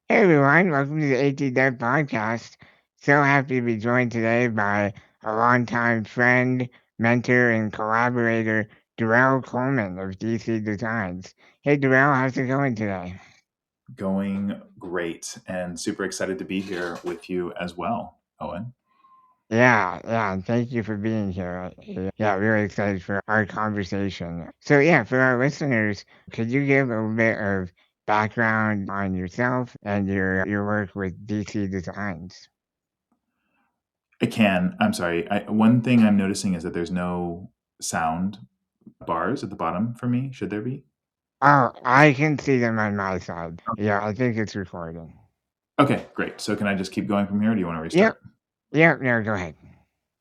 Hey everyone, welcome to the ATDev podcast. So happy to be joined today by a longtime friend, mentor, and collaborator, Durell Coleman of DC Designs. Hey Durell, how's it going today? Going great and super excited to be here with you as well, Owen. Yeah, and thank you for being here. Yeah, really excited for our conversation. So yeah, for our listeners, could you give a little bit of background on yourself and your work with DC Designs? I'm sorry. One thing I'm noticing is that there's no sound bars at the bottom for me. Should there be? Oh, I can see them on my side. Yeah, I think it's recording. Okay, great. So can I just keep going from here or do you want to Yep, restart? yep, no, go ahead.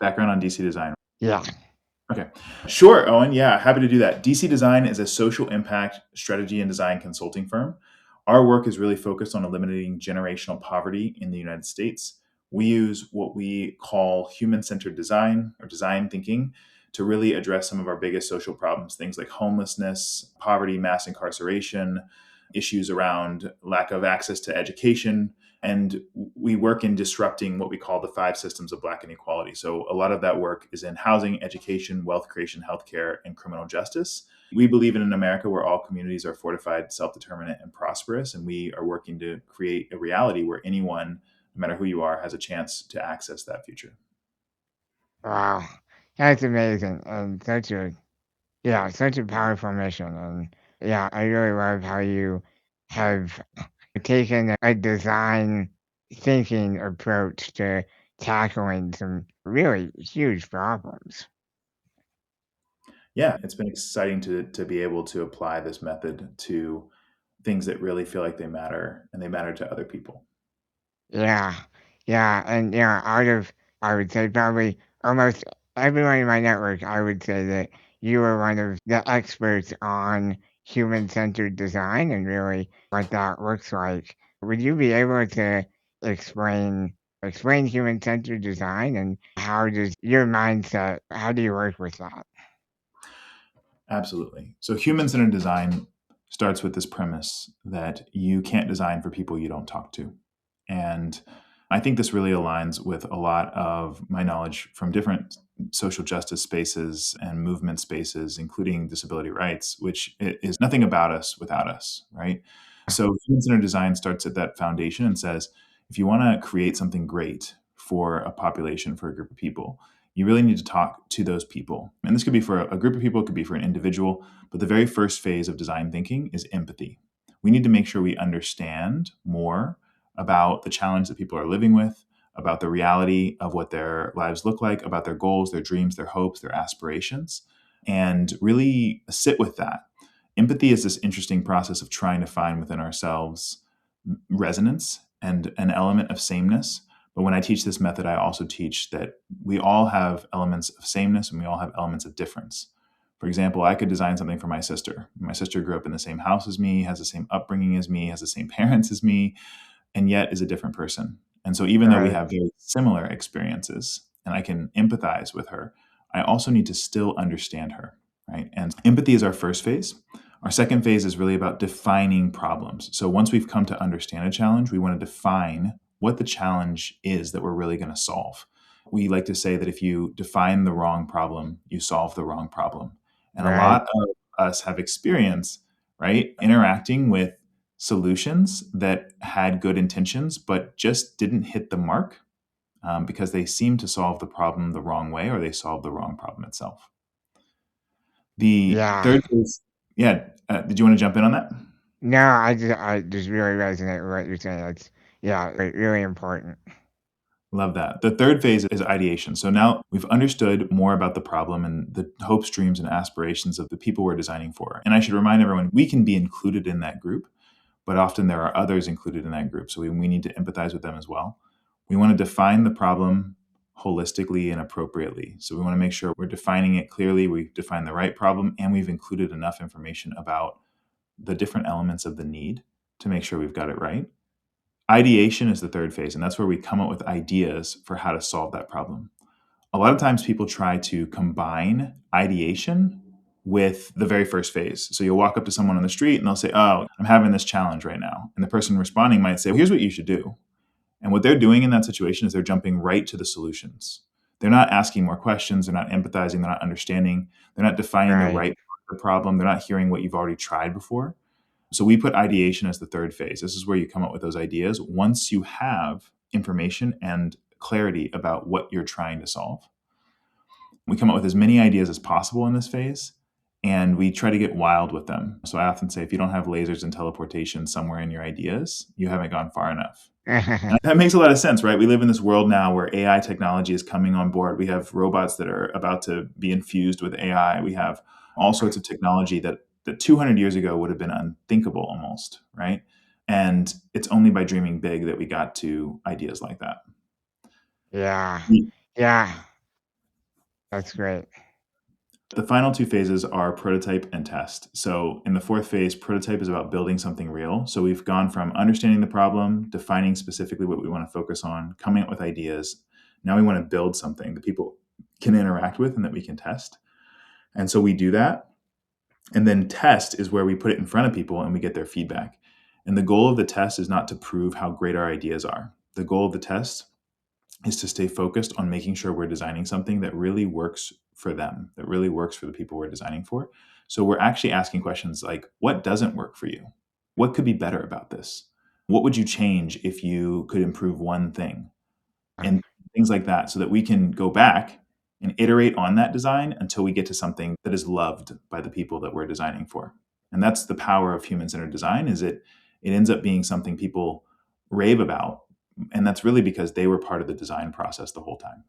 Background on DC Design. Yeah. Okay. Sure, Owen. Yeah, happy to do that. DC Design is a social impact strategy and design consulting firm. Our work is really focused on eliminating generational poverty in the United States. We use what we call human centered design or design thinking to really address some of our biggest social problems, things like homelessness, poverty, mass incarceration, issues around lack of access to education, and we work in disrupting what we call the five systems of Black inequality. So a lot of that work is in housing, education, wealth creation, healthcare, and criminal justice. We believe in an America where all communities are fortified, self-determinant, and prosperous, and we are working to create a reality where anyone, no matter who you are, has a chance to access that future. Wow. That's amazing. And such a powerful mission. And yeah, I really love how you have taken a design thinking approach to tackling some really huge problems. Yeah, it's been exciting to be able to apply this method to things that really feel like they matter and they matter to other people. Yeah, yeah, and yeah, I would say probably almost everyone in my network, I would say that you are one of the experts on human-centered design and really what that looks like. Would you be able to explain explain human-centered design and how does your mindset, how do you work with that? Absolutely. So human centered design starts with this premise that you can't design for people you don't talk to. And I think this really aligns with a lot of my knowledge from different social justice spaces and movement spaces, including disability rights, which is nothing about us without us, right? So human centered design starts at that foundation and says, if you want to create something great for a population, for a group of people, you really need to talk to those people. And this could be for a group of people, it could be for an individual, but the very first phase of design thinking is empathy. We need to make sure we understand more about the challenge that people are living with, about the reality of what their lives look like, about their goals, their dreams, their hopes, their aspirations, and really sit with that. Empathy is this interesting process of trying to find within ourselves resonance and an element of sameness. But when I teach this method, I also teach that we all have elements of sameness and we all have elements of difference. For example, I could design something for my sister. My sister grew up in the same house as me, has the same upbringing as me, has the same parents as me, and yet is a different person. And so, even though we Right. have very similar experiences and I can empathize with her, I also need to still understand her, right? And empathy is our first phase. Our second phase is really about defining problems. So, once we've come to understand a challenge, we want to define what the challenge is that we're really going to solve. We like to say that if you define the wrong problem, you solve the wrong problem. And a Right. lot of us have experience, right, interacting with solutions that had good intentions but just didn't hit the mark because they seemed to solve the problem the wrong way or they solved the wrong problem itself. The Yeah. third is, yeah, did you want to jump in on that? No, I just really resonate with what you're saying. It's yeah, really important. Love that. The third phase is ideation. So now we've understood more about the problem and the hopes, dreams, and aspirations of the people we're designing for. And I should remind everyone we can be included in that group, but often there are others included in that group. So we need to empathize with them as well. We want to define the problem holistically and appropriately. So we want to make sure we're defining it clearly, we define the right problem, and we've included enough information about the different elements of the need to make sure we've got it right. Ideation is the third phase, and that's where we come up with ideas for how to solve that problem. A lot of times people try to combine ideation with the very first phase. So you'll walk up to someone on the street and they'll say, "Oh, I'm having this challenge right now." And the person responding might say, well, "Here's what you should do." And what they're doing in that situation is they're jumping right to the solutions. They're not asking more questions. They're not empathizing. They're not understanding. They're not defining the Right. right part of the problem. They're not hearing what you've already tried before. So we put ideation as the third phase. This is where you come up with those ideas once you have information and clarity about what you're trying to solve. We come up with as many ideas as possible in this phase, and we try to get wild with them. So I often say, if you don't have lasers and teleportation somewhere in your ideas, you haven't gone far enough. And that makes a lot of sense, right? We live in this world now where AI technology is coming on board. We have robots that are about to be infused with AI. We have all sorts of technology that 200 years ago would have been unthinkable almost, right? And it's only by dreaming big that we got to ideas like that. Yeah. The Yeah. That's great. the final two phases are prototype and test. So in the fourth phase, prototype is about building something real. So we've gone from understanding the problem, defining specifically what we want to focus on, coming up with ideas. Now we want to build something that people can interact with and that we can test. And so we do that. And then test is where we put it in front of people and we get their feedback. And the goal of the test is not to prove how great our ideas are. The goal of the test is to stay focused on making sure we're designing something that really works for them, that really works for the people we're designing for. So we're actually asking questions like, what doesn't work for you? What could be better about this? What would you change if you could improve one thing? And things like that, so that we can go back and iterate on that design until we get to something that is loved by the people that we're designing for. And that's the power of human-centered design, is it ends up being something people rave about. And that's really because they were part of the design process the whole time.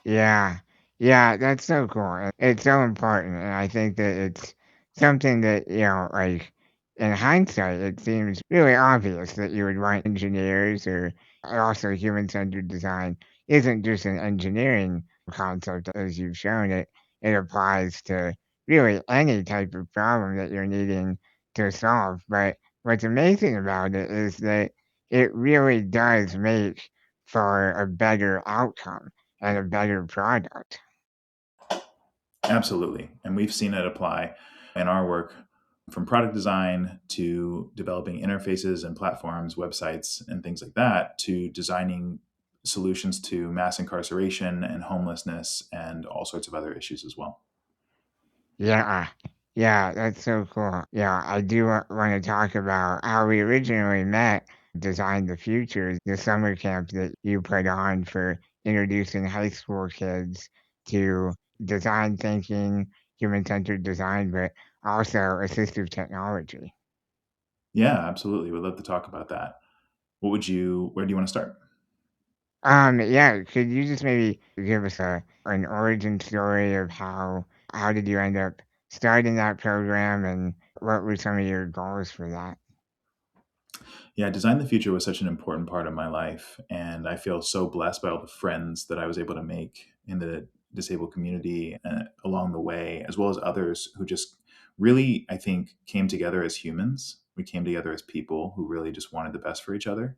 Yeah. Yeah, that's so cool. It's so important, and I think that it's something that, like, in hindsight, it seems really obvious that you would want engineers or also human-centered design isn't just an engineering concept, as you've shown it. It applies to really any type of problem that you're needing to solve. But what's amazing about it is that it really does make for a better outcome and a better product. Absolutely. And we've seen it apply in our work, from product design to developing interfaces and platforms, websites, and things like that, to designing solutions to mass incarceration and homelessness and all sorts of other issues as well. Yeah, yeah, that's so cool. Yeah, I do want to talk about how we originally met, Design the Future, the summer camp that you put on for introducing high school kids to design thinking, human-centered design, but also assistive technology. Yeah, absolutely. We'd love to talk about that. Where do you want to start? Yeah, could you just maybe give us an origin story of how did you end up starting that program and what were some of your goals for that? Yeah, Design the Future was such an important part of my life. And I feel so blessed by all the friends that I was able to make in the disabled community along the way, as well as others who just really, I think, came together as humans. We came together as people who really just wanted the best for each other.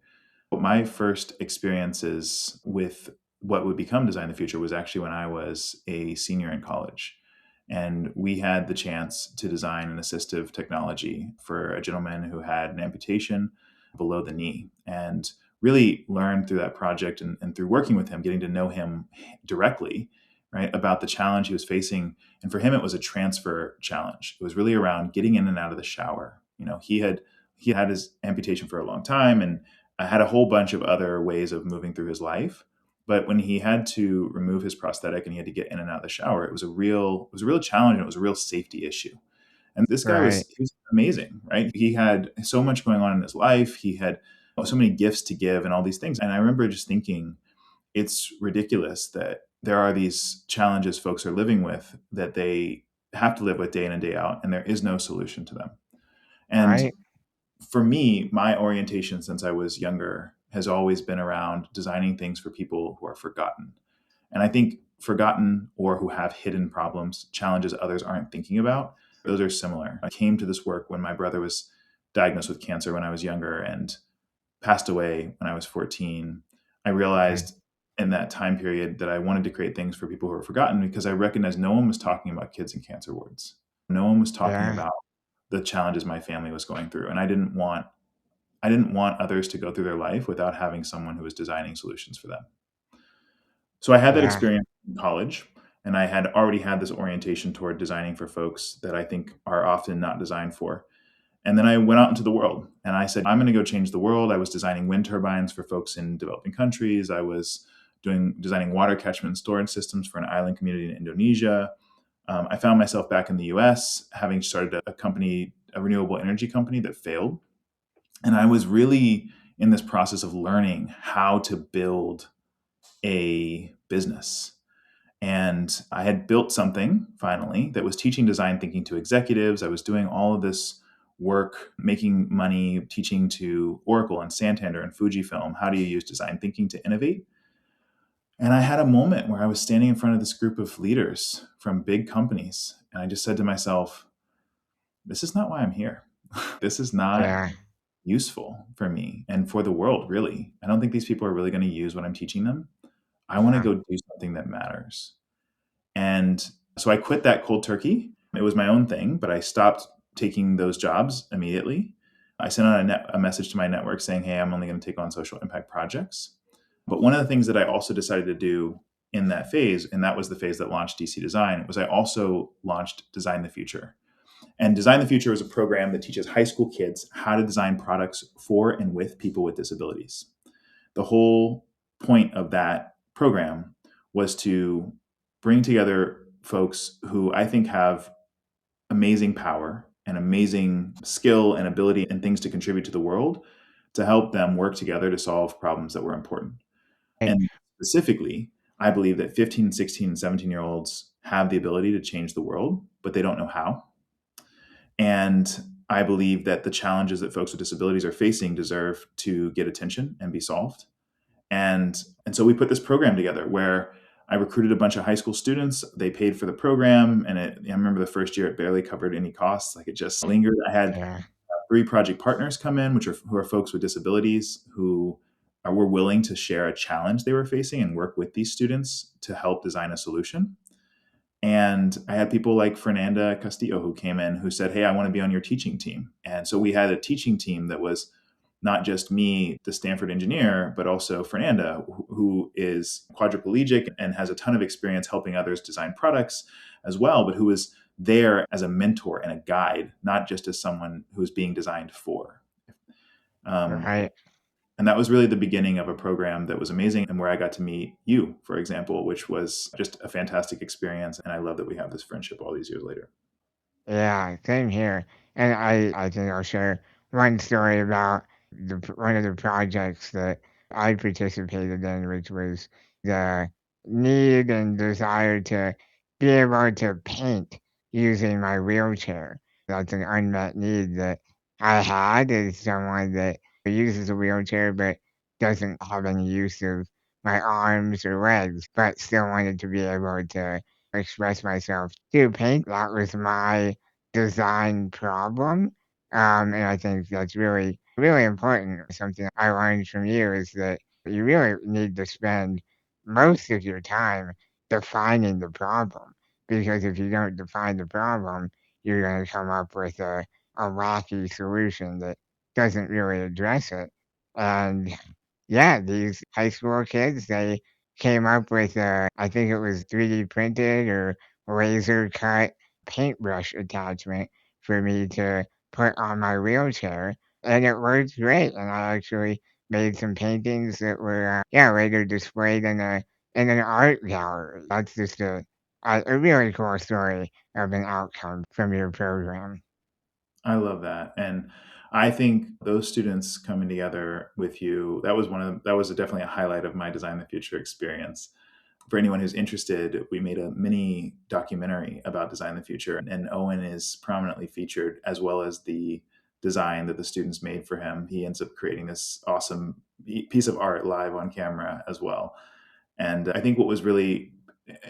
But my first experiences with what would become Design the Future was actually when I was a senior in college. And we had the chance to design an assistive technology for a gentleman who had an amputation below the knee, and really learned through that project and through working with him, getting to know him directly, right, about the challenge he was facing. And for him, it was a transfer challenge. It was really around getting in and out of the shower. He had his amputation for a long time, and I had a whole bunch of other ways of moving through his life. But when he had to remove his prosthetic and he had to get in and out of the shower, it was a real challenge, and it was a real safety issue. And this guy Right, he was amazing, right? He had so much going on in his life. He had so many gifts to give and all these things. And I remember just thinking, it's ridiculous that there are these challenges folks are living with that they have to live with day in and day out, and there is no solution to them. And right, for me, my orientation since I was younger has always been around designing things for people who are forgotten. And I think forgotten or who have hidden problems, challenges others aren't thinking about, those are similar. I came to this work when my brother was diagnosed with cancer when I was younger and passed away when I was 14. I okay. realized in that time period that I wanted to create things for people who are forgotten, because I recognized no one was talking about kids in cancer wards. No one was talking yeah, about the challenges my family was going through, and I didn't want others to go through their life without having someone who was designing solutions for them. So I had that yeah, experience in college, and I had already had this orientation toward designing for folks that I think are often not designed for. And then I went out into the world and I said, I'm going to go change the world. I was designing wind turbines for folks in developing countries. I was designing water catchment and storage systems for an island community in Indonesia. I found myself back in the US having started a company, a renewable energy company that failed. And I was really in this process of learning how to build a business. And I had built something finally that was teaching design thinking to executives. I was doing all of this work, making money, teaching to Oracle and Santander and Fujifilm how do you use design thinking to innovate. And I had a moment where I was standing in front of this group of leaders from big companies. And I just said to myself, this is not why I'm here. This is not yeah, useful for me and for the world, really. I don't think these people are really going to use what I'm teaching them. I want to yeah, go do something that matters. And so I quit that cold turkey. It was my own thing, but I stopped taking those jobs immediately. I sent out a message to my network saying, hey, I'm only going to take on social impact projects. But one of the things that I also decided to do in that phase, and that was the phase that launched DC Design, was I also launched Design the Future. And Design the Future is a program that teaches high school kids how to design products for and with people with disabilities. The whole point of that program was to bring together folks who I think have amazing power and amazing skill and ability and things to contribute to the world to help them work together to solve problems that were important. right, And specifically, I believe that 15, 16, and 17-year-olds have the ability to change the world, but they don't know how. And I believe that the challenges that folks with disabilities are facing deserve to get attention and be solved. And so we put this program together where I recruited a bunch of high school students. They paid for the program, and I remember the first year it barely covered any costs. Like it just lingered. I had yeah, 3 project partners come in, who are folks with disabilities who were willing to share a challenge they were facing and work with these students to help design a solution. And I had people like Fernanda Castillo who came in who said, hey, I want to be on your teaching team. And so we had a teaching team that was not just me, the Stanford engineer, but also Fernanda, who is quadriplegic and has a ton of experience helping others design products as well, but who is there as a mentor and a guide, not just as someone who is being designed for. Um, right. and that was really the beginning of a program that was amazing and where I got to meet you, for example, which was just a fantastic experience. And I love that we have this friendship all these years later. Yeah, same here. And I think I'll share one story about one of the projects that I participated in, which was the need and desire to be able to paint using my wheelchair. That's an unmet need that I had as someone that uses a wheelchair but doesn't have any use of my arms or legs, but still wanted to be able to express myself through paint. That was my design problem. And I think that's really, really important. Something I learned from you is that you really need to spend most of your time defining the problem. Because if you don't define the problem, you're going to come up with a wacky solution that doesn't really address it. And yeah, these high school kids, they came up with I think it was 3D printed or laser cut paintbrush attachment for me to put on my wheelchair, and it worked great. And I actually made some paintings that were, yeah, later displayed in an art gallery. That's just a really cool story of an outcome from your program. I love that. And I think those students coming together with you, that was definitely a highlight of my Design the Future experience. For anyone who's interested, we made a mini documentary about Design the Future, and Owen is prominently featured as well as the design that the students made for him. He ends up creating this awesome piece of art live on camera as well. And I think what was really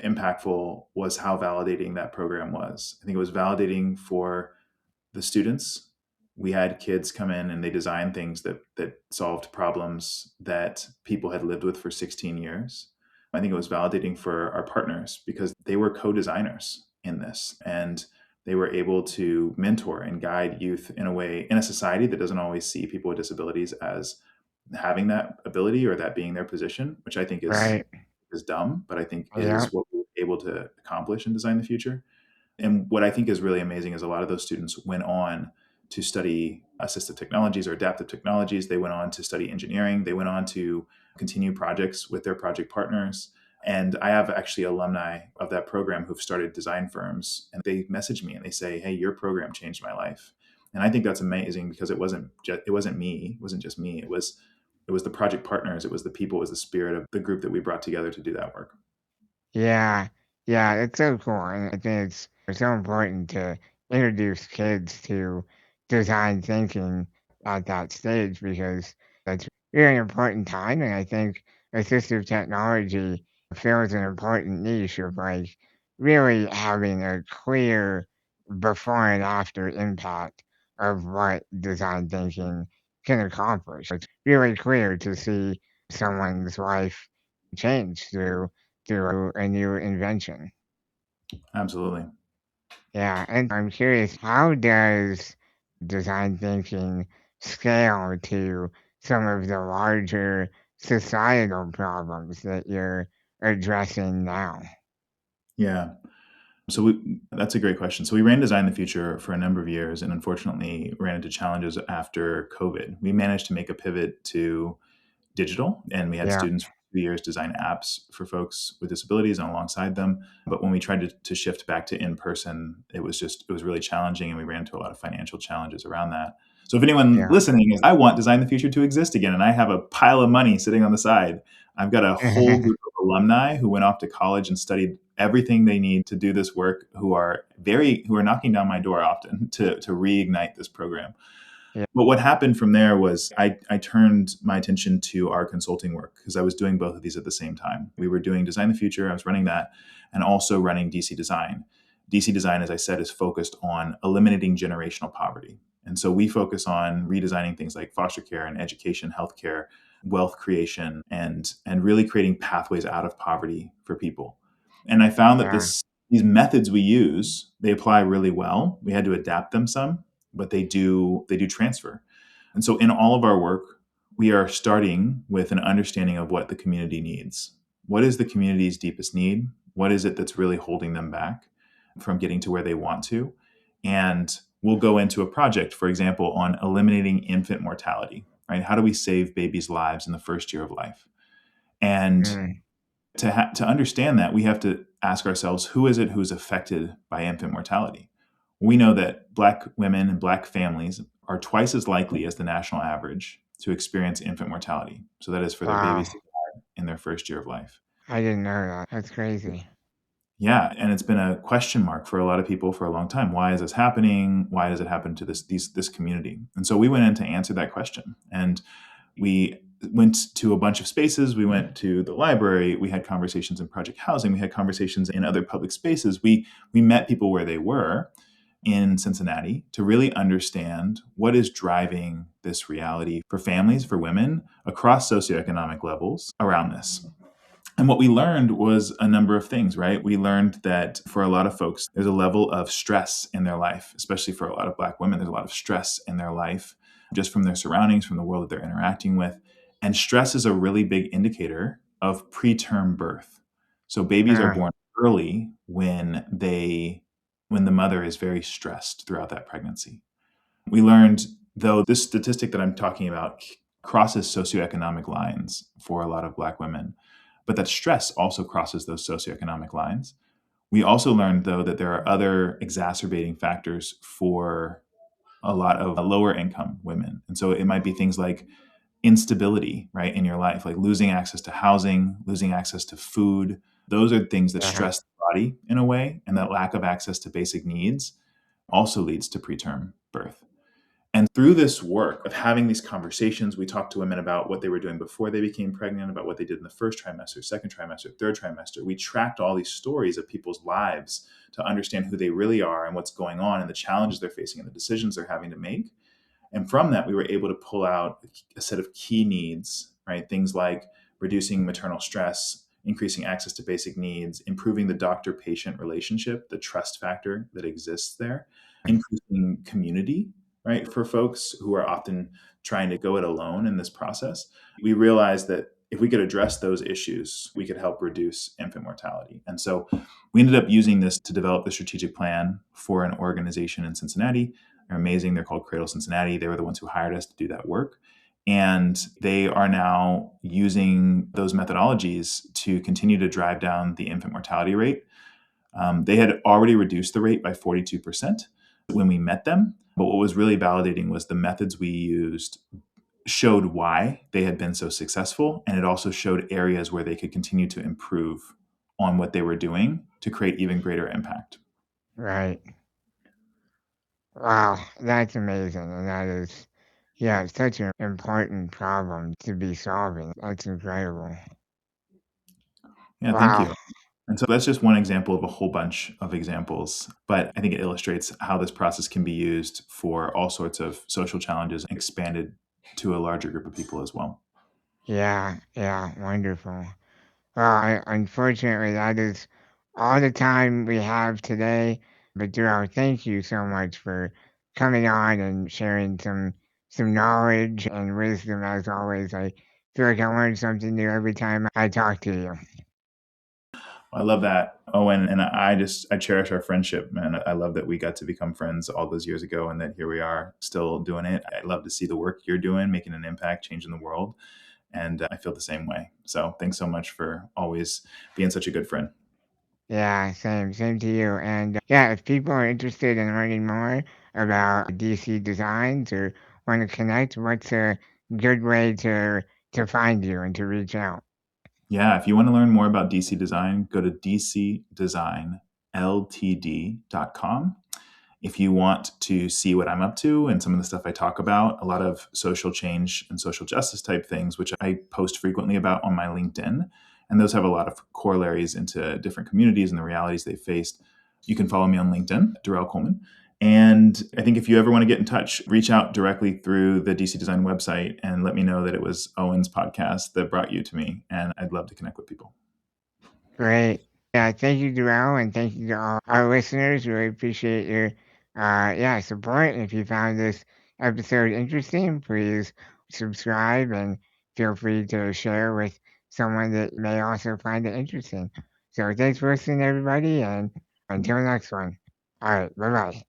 impactful was how validating that program was. I think it was validating for the students. We had kids come in and they designed things that solved problems that people had lived with for 16 years. I think it was validating for our partners because they were co-designers in this, and they were able to mentor and guide youth in a way, in a society that doesn't always see people with disabilities as having that ability or that being their position, which I think Right. is dumb, but I think Yep. is what we're able to accomplish and design the future. And what I think is really amazing is a lot of those students went on to study assistive technologies or adaptive technologies. They went on to study engineering. They went on to continue projects with their project partners. And I have actually alumni of that program who've started design firms, and they message me and they say, "Hey, your program changed my life." And I think that's amazing because it wasn't me, it wasn't just me. It was the project partners, it was the people, it was the spirit of the group that we brought together to do that work. Yeah, yeah, it's so cool, and I think it's so important to introduce kids to design thinking at that stage because that's really an important time, and I think assistive technology fills an important niche of like really having a clear before and after impact of what design thinking can accomplish. It's really clear to see someone's life change through a new invention. Absolutely. Yeah, and I'm curious, how does design thinking scale to some of the larger societal problems that you're addressing now? Yeah. That's a great question. So we ran Design the Future for a number of years and unfortunately ran into challenges after COVID. We managed to make a pivot to digital, and we had Yeah, students for 2 years design apps for folks with disabilities and alongside them. But when we tried to shift back to in person, it was really challenging, and we ran into a lot of financial challenges around that. So if anyone yeah. listening is, I want Design the Future to exist again, and I have a pile of money sitting on the side, I've got a whole group of alumni who went off to college and studied everything they need to do this work, who are knocking down my door often to reignite this program. Yeah, But what happened from there was I turned my attention to our consulting work because I was doing both of these at the same time. We were doing Design the Future, I was running that, and also running DC Design. DC Design, as I said, is focused on eliminating generational poverty. And so we focus on redesigning things like foster care and education, healthcare, wealth creation, and really creating pathways out of poverty for people. And I found that yeah, these methods we use, they apply really well. We had to adapt them some, but they do transfer. And so in all of our work, we are starting with an understanding of what the community needs. What is the community's deepest need? What is it that's really holding them back from getting to where they want to? And we'll go into a project, for example, on eliminating infant mortality, right? How do we save babies' lives in the first year of life? And mm, to understand that, we have to ask ourselves, who is it who's affected by infant mortality? We know that Black women and Black families are twice as likely as the national average to experience infant mortality. So that is for their wow. babies to die in their first year of life. I didn't know that. That's crazy. Yeah, and it's been a question mark for a lot of people for a long time. Why is this happening? Why does it happen to this community? And so we went in to answer that question. And we went to a bunch of spaces. We went to the library. We had conversations in project housing. We had conversations in other public spaces. We met people where they were in Cincinnati to really understand what is driving this reality for families, for women across socioeconomic levels around this. And what we learned was a number of things, right? We learned that for a lot of folks, there's a level of stress in their life, especially for a lot of Black women. There's a lot of stress in their life just from their surroundings, from the world that they're interacting with. And stress is a really big indicator of preterm birth. So babies are Yeah, born early when the mother is very stressed throughout that pregnancy. We learned, though, this statistic that I'm talking about crosses socioeconomic lines for a lot of Black women, but that stress also crosses those socioeconomic lines. We also learned, though, that there are other exacerbating factors for a lot of lower income women. And so it might be things like instability, right, in your life, like losing access to housing, losing access to food. Those are things that yeah. stress the body in a way, and that lack of access to basic needs also leads to preterm birth. And through this work of having these conversations, we talked to women about what they were doing before they became pregnant, about what they did in the first trimester, second trimester, third trimester. We tracked all these stories of people's lives to understand who they really are and what's going on and the challenges they're facing and the decisions they're having to make. And from that, we were able to pull out a set of key needs, right? Things like reducing maternal stress, increasing access to basic needs, improving the doctor-patient relationship, the trust factor that exists there, increasing community, right, for folks who are often trying to go it alone in this process. We realized that if we could address those issues, we could help reduce infant mortality. And so we ended up using this to develop the strategic plan for an organization in Cincinnati. They're amazing. They're called Cradle Cincinnati. They were the ones who hired us to do that work. And they are now using those methodologies to continue to drive down the infant mortality rate. They had already reduced the rate by 42% when we met them. But what was really validating was the methods we used showed why they had been so successful. And it also showed areas where they could continue to improve on what they were doing to create even greater impact. Right. Wow, that's amazing. And that is, yeah, such an important problem to be solving. That's incredible. Yeah, thank Wow. you. And so that's just one example of a whole bunch of examples. But I think it illustrates how this process can be used for all sorts of social challenges and expanded to a larger group of people as well. Yeah, yeah, wonderful. Well, unfortunately, that is all the time we have today. But Durell, thank you so much for coming on and sharing some knowledge and wisdom. As always, I feel like I learn something new every time I talk to you. I love that, Owen, and I cherish our friendship, man. I love that we got to become friends all those years ago, and that here we are still doing it. I love to see the work you're doing, making an impact, changing the world, and I feel the same way. So thanks so much for always being such a good friend. Yeah, same to you. And yeah, if people are interested in learning more about DC designs or want to connect, what's a good way to find you and to reach out? Yeah, if you want to learn more about DC Design, go to dcdesignltd.com. If you want to see what I'm up to and some of the stuff I talk about, a lot of social change and social justice type things, which I post frequently about on my LinkedIn. And those have a lot of corollaries into different communities and the realities they faced. You can follow me on LinkedIn, Durell Coleman. And I think if you ever want to get in touch, reach out directly through the DC Design website and let me know that it was Owen's podcast that brought you to me. And I'd love to connect with people. Great. Yeah, thank you, Durell, and thank you to all our listeners. Really appreciate your yeah, support. And if you found this episode interesting, please subscribe and feel free to share with someone that may also find it interesting. So thanks for listening, everybody, and until next one. All right, bye bye.